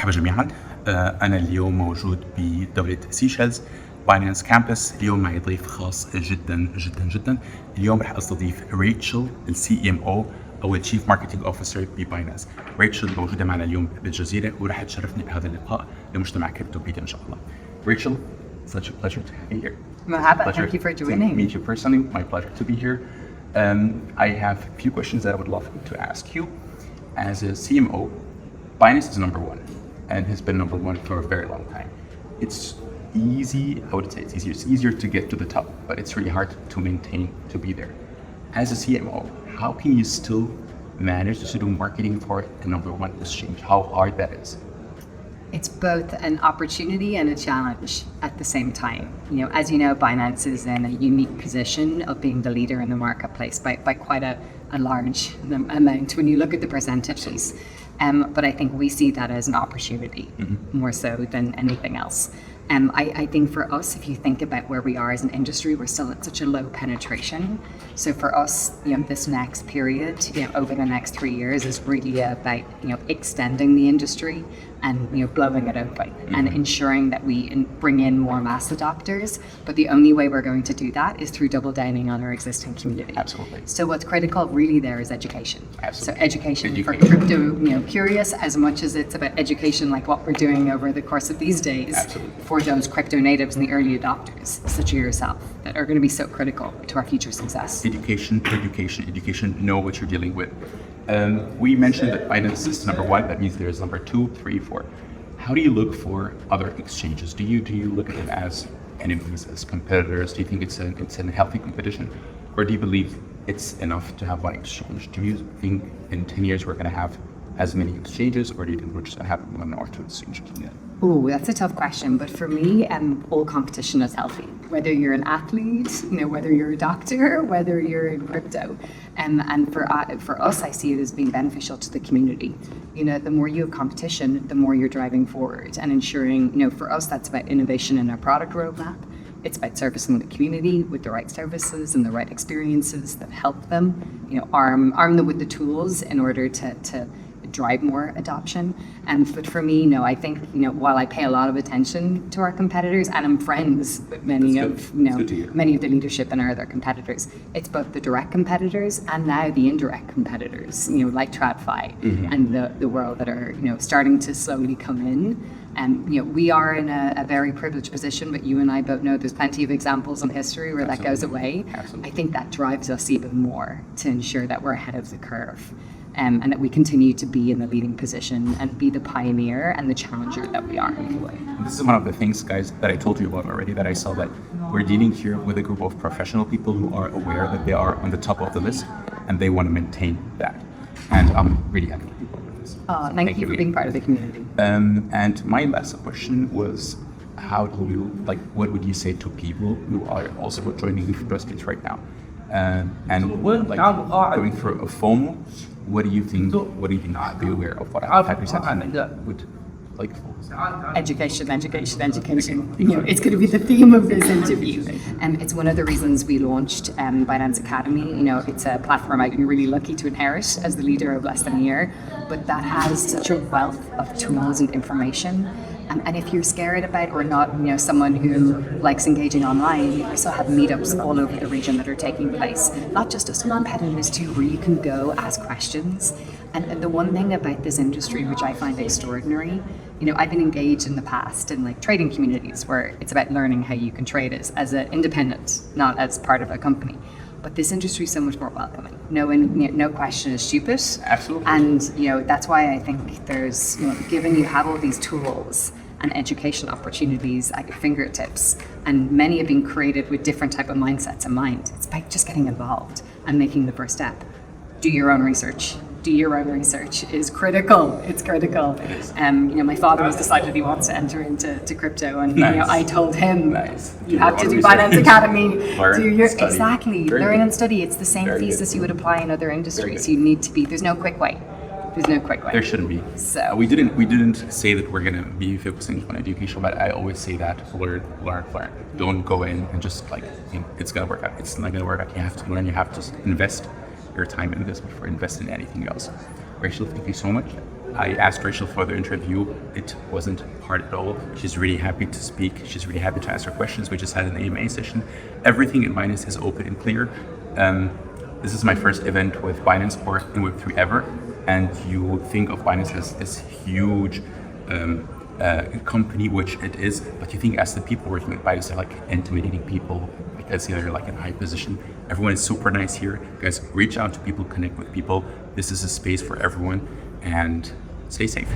مرحبا جميعا. أنا اليوم موجود بدولة سيشيلز باينانس كامبس. اليوم معي ضيف خاص جدا جدا جدا. اليوم رح أستضيف ريتشل الCMO أو الشيف ماركتينج أوفيسر بباينانس. ريتشل موجودة معنا اليوم بالجزيرة ورح تشرفني بهذا اللقاء لمجتمع كريبتو إن شاء الله. ريتشل, such a pleasure to have you here. Merhaba, thank you for joining. To meet you personally, my pleasure to be here. I have a few questions that I would love to ask you. As a CMO, Binance is number one and has been number one for a very long time. It's easy, I would say it's easier to get to the top, but it's really hard to maintain to be there. As a CMO, how can you still manage to do marketing for the number one exchange? How hard that is? It's both an opportunity and a challenge at the same time. As you know, Binance is in a unique position of being the leader in the marketplace by quite a large amount when you look at the percentages. But I think we see that as an opportunity more so than anything else. I think for us, if you think about where we are as an industry, we're still at such a low penetration. So for us, this next period, over the next 3 years is really about, extending the industry and, blowing it open and ensuring that we bring in more mass adopters. But the only way we're going to do that is through double downing on our existing community. Absolutely. So what's critical really there is education. Absolutely. So education for crypto, curious as much as it's about education like what we're doing over the course of these days. Absolutely. For those crypto natives and the early adopters, such as yourself, that are going to be so critical to our future success. Education, know what you're dealing with. We mentioned that Binance is number one, that means there's number 2, 3, 4. How do you look for other exchanges? Do you look at them as enemies, as competitors? Do you think it's a healthy competition? Or do you believe it's enough to have one exchange? Do you think in 10 years we're going to have as many exchanges, or do you think we're just going to have 1 or 2 exchanges? Oh, that's a tough question. But for me, all competition is healthy. Whether you're an athlete, whether you're a doctor, whether you're in crypto. And for us, I see it as being beneficial to the community. The more you have competition, the more you're driving forward and ensuring, for us, that's about innovation in our product roadmap. It's about servicing the community with the right services and the right experiences that help them, arm them with the tools in order to drive more adoption. But for me, I think, while I pay a lot of attention to our competitors and I'm friends with many of the leadership and our other competitors, it's both the direct competitors and now the indirect competitors, like TradFi and the world that are, starting to slowly come in. And we are in a very privileged position, but you and I both know there's plenty of examples in history where that goes away. Absolutely. I think that drives us even more to ensure that we're ahead of the curve. And that we continue to be in the leading position and be the pioneer and the challenger that we are. This is one of the things, guys, that I told you about already, that I saw that we're dealing here with a group of professional people who are aware that they are on the top of the list and they want to maintain that. And I'm really happy to be part of this. Thank you for being part of the community. And my last question was, how do you, what would you say to people who are also joining the crypto space right now? And going through a FOMO, what do you think be aware of? What type of something would Education. It's going to be the theme of this interview. And it's one of the reasons we launched Binance Academy. It's a platform I've been really lucky to inherit as the leader of less than a year, but that has such a wealth of tools and information. And if you're scared about or not, someone who likes engaging online, we also have meetups all over the region that are taking place. Not just us competitors too, where you can go ask questions. And the one thing about this industry, which I find extraordinary, I've been engaged in the past in trading communities where it's about learning how you can trade as an independent, not as part of a company. But this industry is so much more welcoming. No question is stupid. Absolutely. And that's why I think there's, given you have all these tools and education opportunities at your fingertips, and many have been created with different type of mindsets in mind. It's about just getting involved and making the first step. Do your own research. Is critical. It's critical. My father has decided he wants to enter into crypto, and nice. I told him, nice. You have to do Binance Academy. Learn, learn and study. It's the same thesis you would apply in other industries. You need to be. There's no quick way. There shouldn't be. So we didn't say that we're gonna be focusing on education, but I always say that learn. Don't go in and just think it's gonna work out. It's not gonna work out. You have to learn. You have to invest your time in this before investing in anything else. Rachel, thank you so much. I asked Rachel for the interview. It wasn't hard at all. She's really happy to speak. She's really happy to answer questions. We just had an AMA session. Everything in Binance is open and clear. This is my first event with Binance or in Web3 ever. And you think of Binance as this huge company, which it is, but you think as the people working with Binance, they're like intimidating people because they're like in a high position. Everyone is super nice here. Guys, reach out to people, connect with people. This is a space for everyone, and stay safe.